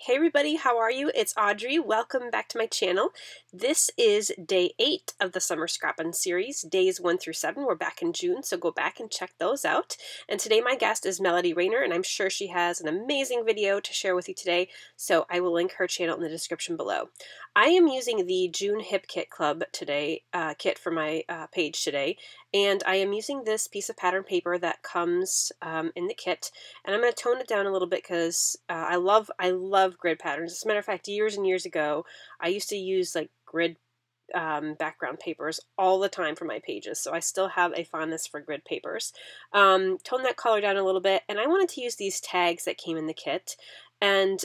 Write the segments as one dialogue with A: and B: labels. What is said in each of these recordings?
A: Hey everybody, how are you? It's Audrey. Welcome back to my channel. This is day 8 of the Summer Scrappin Series, days 1 through 7. We're back in June, so go back and check those out. And today my guest is Melody Rayner, and I'm sure she has an amazing video to share with you today, so I will link her channel in the description below. I am using the June Hip Kit Club today, kit for my page today, and I am using this piece of pattern paper that comes in the kit, and I'm going to tone it down a little bit because I love grid patterns. As a matter of fact, years and years ago, I used to use like grid background papers all the time for my pages, so I still have a fondness for grid papers. Tone that color down a little bit, and I wanted to use these tags that came in the kit, and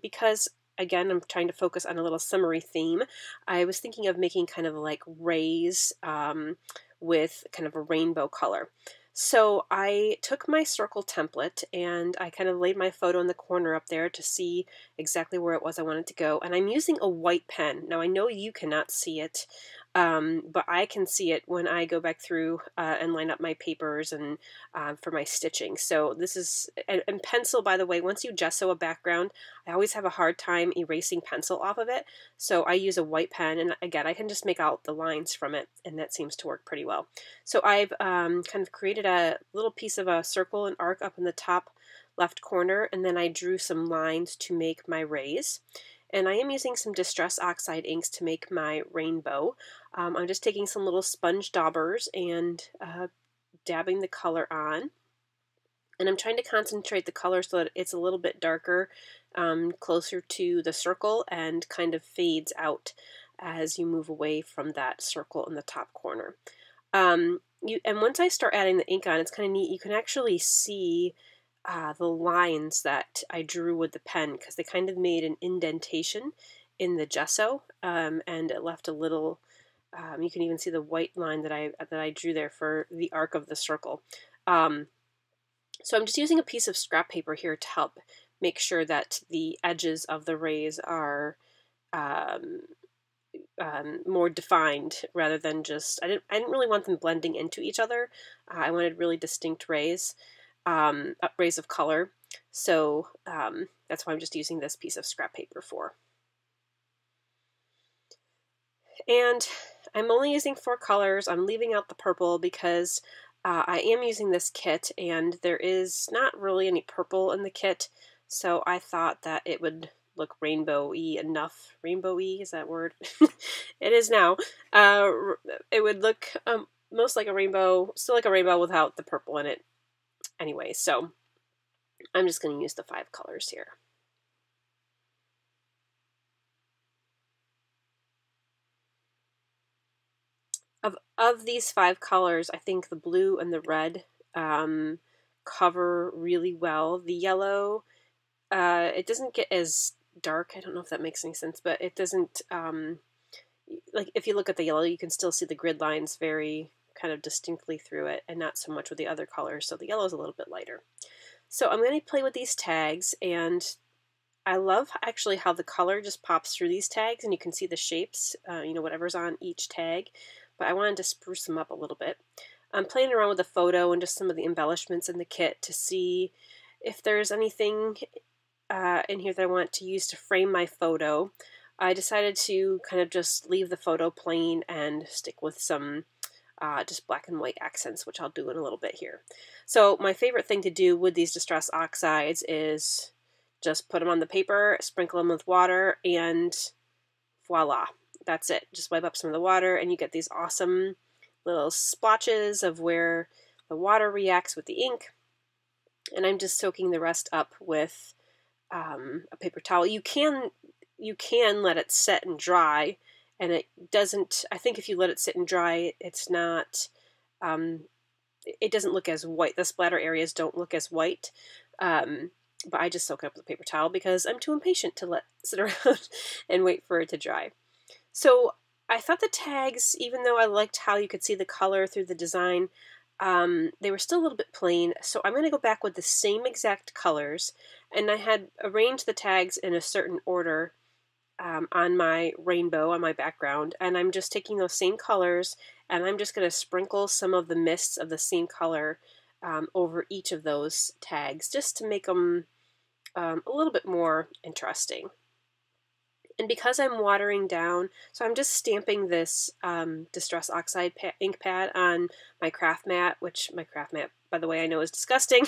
A: because again, I'm trying to focus on a little summery theme, I was thinking of making kind of like rays with kind of a rainbow color. So I took my circle template and I kind of laid my photo in the corner up there to see exactly where it was I wanted to go. And I'm using a white pen. Now I know you cannot see it, but I can see it when I go back through and line up my papers and for my stitching. So this is, and pencil, by the way, once you gesso a background, I always have a hard time erasing pencil off of it. So I use a white pen, and again, I can just make out the lines from it, and that seems to work pretty well. So I've kind of created a little piece of a circle and arc up in the top left corner, and then I drew some lines to make my rays. And I am using some Distress Oxide inks to make my rainbow. I'm just taking some little sponge daubers and dabbing the color on. And I'm trying to concentrate the color so that it's a little bit darker, closer to the circle, and kind of fades out as you move away from that circle in the top corner. And once I start adding the ink on, it's kind of neat. You can actually see the lines that I drew with the pen, because they kind of made an indentation in the gesso, and it left a little. You can even see the white line that I drew there for the arc of the circle. So I'm just using a piece of scrap paper here to help make sure that the edges of the rays are more defined, rather than just, I didn't really want them blending into each other. I wanted really distinct rays, rays of color. So that's why I'm just using this piece of scrap paper for. And I'm only using 4 colors. I'm leaving out the purple because I am using this kit and there is not really any purple in the kit, so I thought that it would look rainbow-y enough. Rainbow-y, is that word? It is now. It would look most like a rainbow, still like a rainbow without the purple in it. Anyway, so I'm just going to use the 5 colors here. Of these 5 colors, I think the blue and the red cover really well. The yellow, it doesn't get as dark. I don't know if that makes any sense, but it doesn't, like if you look at the yellow, you can still see the grid lines very kind of distinctly through it, and not so much with the other colors, so the yellow is a little bit lighter. So I'm going to play with these tags, and I love actually how the color just pops through these tags, and you can see the shapes, you know, whatever's on each tag. But I wanted to spruce them up a little bit. I'm playing around with the photo and just some of the embellishments in the kit to see if there's anything in here that I want to use to frame my photo. I decided to kind of just leave the photo plain and stick with some just black and white accents, which I'll do in a little bit here. So my favorite thing to do with these Distress Oxides is just put them on the paper, sprinkle them with water, and voila. That's it. Just wipe up some of the water and you get these awesome little splotches of where the water reacts with the ink. And I'm just soaking the rest up with a paper towel. You can let it set and dry, and it doesn't, I think if you let it sit and dry, it's not, it doesn't look as white. The splatter areas don't look as white. But I just soak it up with a paper towel because I'm too impatient to let it sit around and wait for it to dry. So I thought the tags, even though I liked how you could see the color through the design, they were still a little bit plain. So I'm going to go back with the same exact colors, and I had arranged the tags in a certain order on my rainbow, on my background, and I'm just taking those same colors, and I'm just going to sprinkle some of the mists of the same color over each of those tags, just to make them a little bit more interesting. And because I'm watering down, so I'm just stamping this Distress Oxide ink pad on my craft mat, which my craft mat, by the way, I know is disgusting.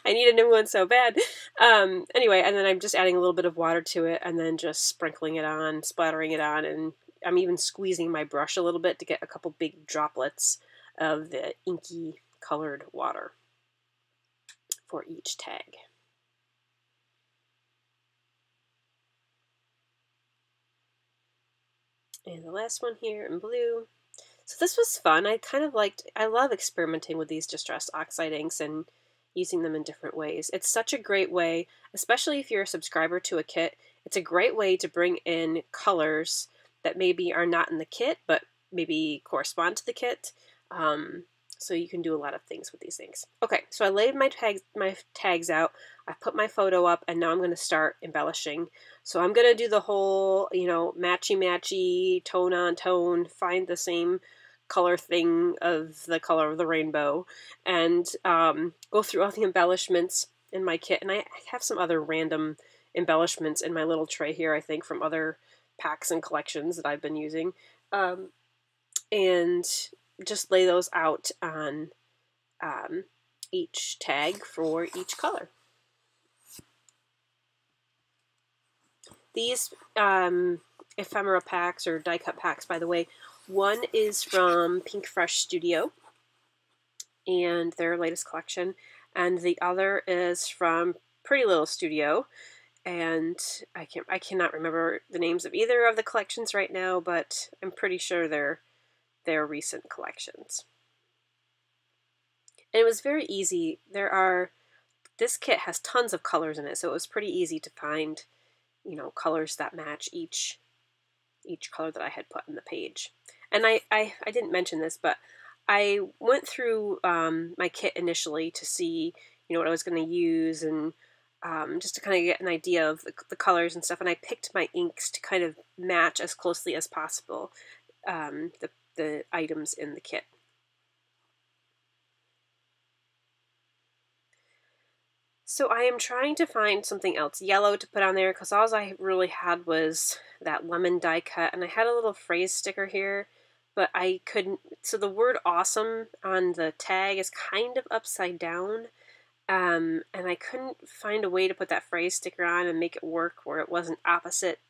A: I need a new one so bad. Anyway, and then I'm just adding a little bit of water to it and then just sprinkling it on, splattering it on, and I'm even squeezing my brush a little bit to get a couple big droplets of the inky colored water for each tag. And the last one here in blue. So this was fun. I love experimenting with these distressed oxide inks and using them in different ways. It's such a great way, especially if you're a subscriber to a kit, it's a great way to bring in colors that maybe are not in the kit, but maybe correspond to the kit. So you can do a lot of things with these things. Okay, so I laid my tags out, I put my photo up, and now I'm going to start embellishing. So I'm going to do the whole, matchy-matchy, tone-on-tone, find the same color thing of the color of the rainbow, and go through all the embellishments in my kit. And I have some other random embellishments in my little tray here, I think, from other packs and collections that I've been using. And just lay those out on each tag for each color. These ephemera packs or die cut packs, by the way, one is from Pink Fresh Studio and their latest collection, and the other is from Pretty Little Studio, and I cannot remember the names of either of the collections right now, but I'm pretty sure they're recent collections. And it was very easy. This kit has tons of colors in it, so it was pretty easy to find, colors that match each color that I had put in the page. And I didn't mention this, but I went through my kit initially to see, what I was going to use, and just to kind of get an idea of the colors and stuff. And I picked my inks to kind of match as closely as possible the items in the kit. So I am trying to find something else yellow to put on there, because all I really had was that lemon die cut, and I had a little phrase sticker here, but I couldn't. So the word awesome on the tag is kind of upside down, and I couldn't find a way to put that phrase sticker on and make it work where it wasn't opposite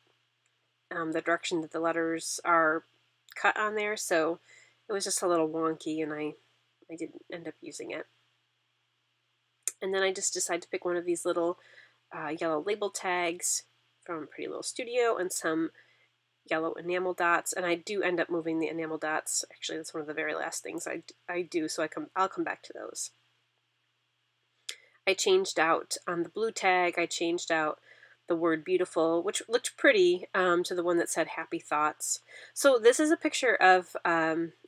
A: the direction that the letters are cut on there, so it was just a little wonky, and I didn't end up using it. And then I just decided to pick one of these little yellow label tags from Pretty Little Studio and some yellow enamel dots, and I do end up moving the enamel dots. Actually, that's one of the very last things I do, so I'll come back to those. I changed out on the blue tag, I changed out the word beautiful, which looked pretty, to the one that said happy thoughts. So this is a picture of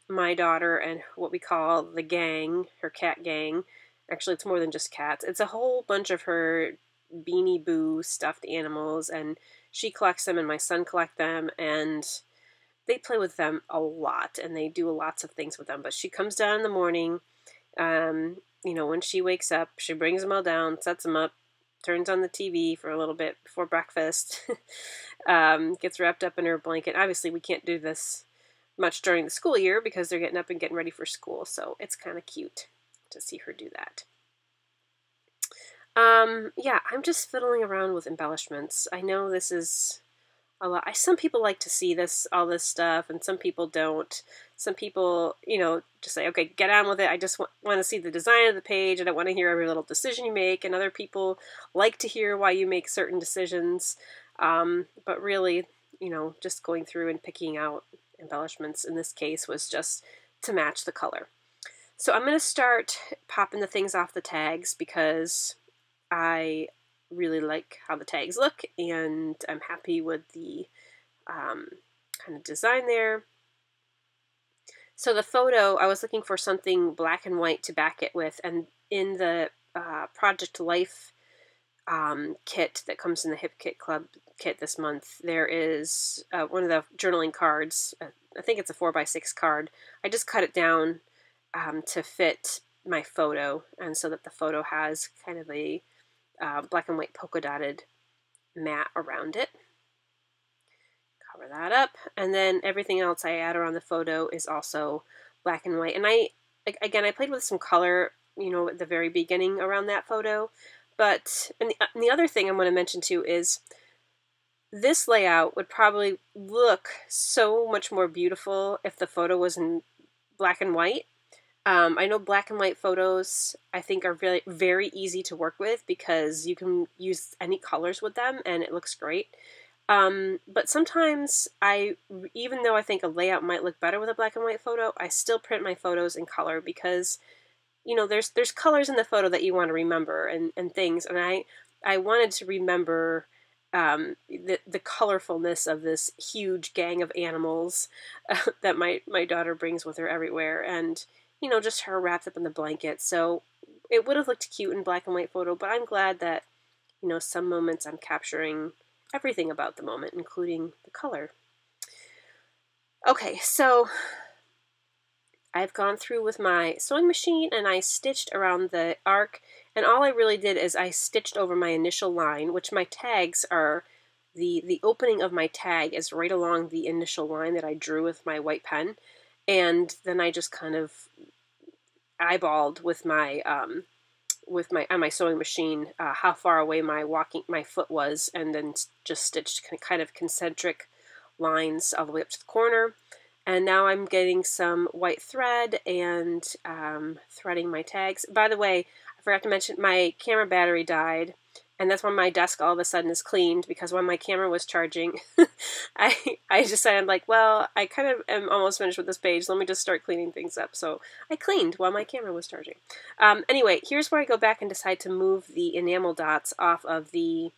A: my daughter and what we call the gang, her cat gang. Actually, it's more than just cats. It's a whole bunch of her Beanie Boo stuffed animals, and she collects them and my son collects them, and they play with them a lot, and they do lots of things with them. But she comes down in the morning, when she wakes up, she brings them all down, sets them up, turns on the TV for a little bit before breakfast, gets wrapped up in her blanket. Obviously, we can't do this much during the school year because they're getting up and getting ready for school, so it's kind of cute to see her do that. Yeah, I'm just fiddling around with embellishments. I know this is a lot. Some people like to see all this stuff, and some people don't. Some people, just say, okay, get on with it. I just want to see the design of the page. I don't want to hear every little decision you make. And other people like to hear why you make certain decisions. But really, just going through and picking out embellishments in this case was just to match the color. So I'm going to start popping the things off the tags because I really like how the tags look, and I'm happy with the kind of design there. So the photo, I was looking for something black and white to back it with, and in the Project Life kit that comes in the Hip Kit Club kit this month, there is one of the journaling cards. I think it's a 4x6 card. I just cut it down to fit my photo, and so that the photo has kind of a black and white polka dotted mat around it. Cover that up, and then everything else I add around the photo is also black and white. And I played with some color, you know, at the very beginning around that photo. But and the other thing I'm going to mention too is this layout would probably look so much more beautiful if the photo was in black and white. I know black and white photos I think are very, very easy to work with because you can use any colors with them and it looks great. But sometimes even though I think a layout might look better with a black and white photo, I still print my photos in color because, you know, there's colors in the photo that you want to remember and things. And I wanted to remember the colorfulness of this huge gang of animals that my daughter brings with her everywhere, and you know, just her wrapped up in the blanket. So it would have looked cute in black and white photo, but I'm glad that, you know, some moments I'm capturing everything about the moment, including the color. Okay, so I've gone through with my sewing machine and I stitched around the arc, and all I really did is I stitched over my initial line, which my tags are, the opening of my tag is right along the initial line that I drew with my white pen, and then I just kind of eyeballed with my on my sewing machine how far away my foot was, and then just stitched kind of concentric lines all the way up to the corner. And now I'm getting some white thread and threading my tags. By the way, I forgot to mention my camera battery died, and that's when my desk all of a sudden is cleaned, because when my camera was charging, I decided, like, well, I kind of am almost finished with this page. Let me just start cleaning things up. So I cleaned while my camera was charging. Anyway, here's where I go back and decide to move the enamel dots off of the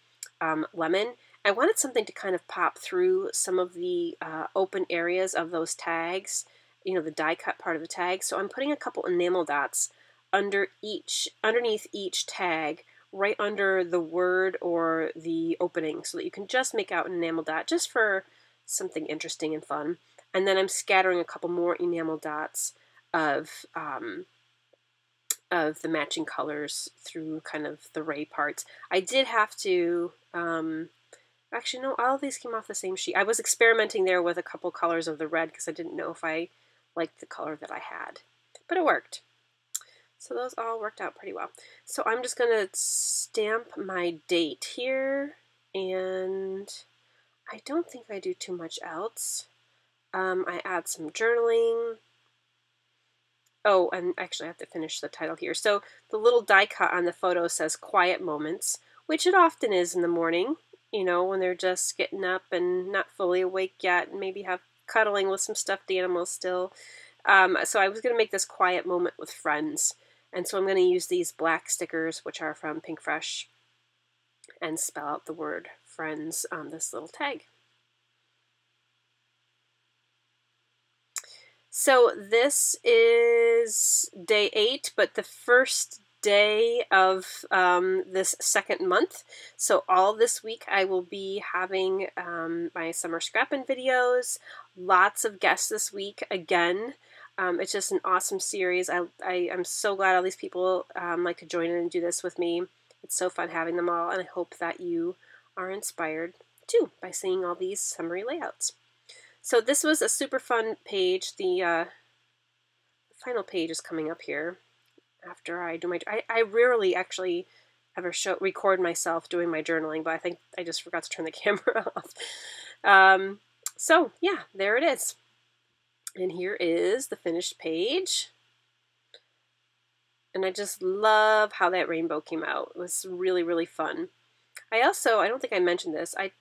A: lemon. I wanted something to kind of pop through some of the open areas of those tags, you know, the die cut part of the tag. So I'm putting a couple enamel dots underneath each tag, right under the word or the opening, so that you can just make out an enamel dot just for something interesting and fun. And then I'm scattering a couple more enamel dots of the matching colors through kind of the ray parts. I did have to actually, no, all of these came off the same sheet. I was experimenting there with a couple colors of the red because I didn't know if I liked the color that I had. But it worked. So those all worked out pretty well. So I'm just going to stamp my date here, and I don't think I do too much else. I add some journaling. Oh, and actually I have to finish the title here. So the little die cut on the photo says Quiet Moments, which it often is in the morning. You know, when they're just getting up and not fully awake yet, and maybe have cuddling with some stuffed animals still. So I was going to make this quiet moment with friends. And so I'm going to use these black stickers, which are from Pink Fresh, and spell out the word friends on this little tag. So this is day 8, but the first day of this second month. So all this week I will be having my Summer Scrappin videos, lots of guests this week again. It's just an awesome series. I'm so glad all these people like to join in and do this with me. It's so fun having them all, and I hope that you are inspired too by seeing all these summery layouts. So this was a super fun page. The final page is coming up here after I do my... I rarely actually ever record myself doing my journaling, but I think I just forgot to turn the camera off. So yeah, there it is. And here is the finished page. And I just love how that rainbow came out. It was really, really fun. I don't think I mentioned this, I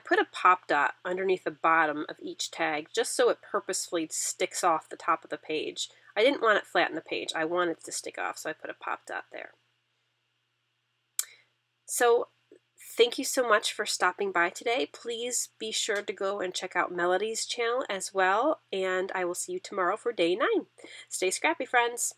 A: put a pop dot underneath the bottom of each tag just so it purposefully sticks off the top of the page. I didn't want it flat in the page. I wanted it to stick off, so I put a pop dot there. So thank you so much for stopping by today. Please be sure to go and check out Melody's channel as well, and I will see you tomorrow for day 9. Stay scrappy, friends!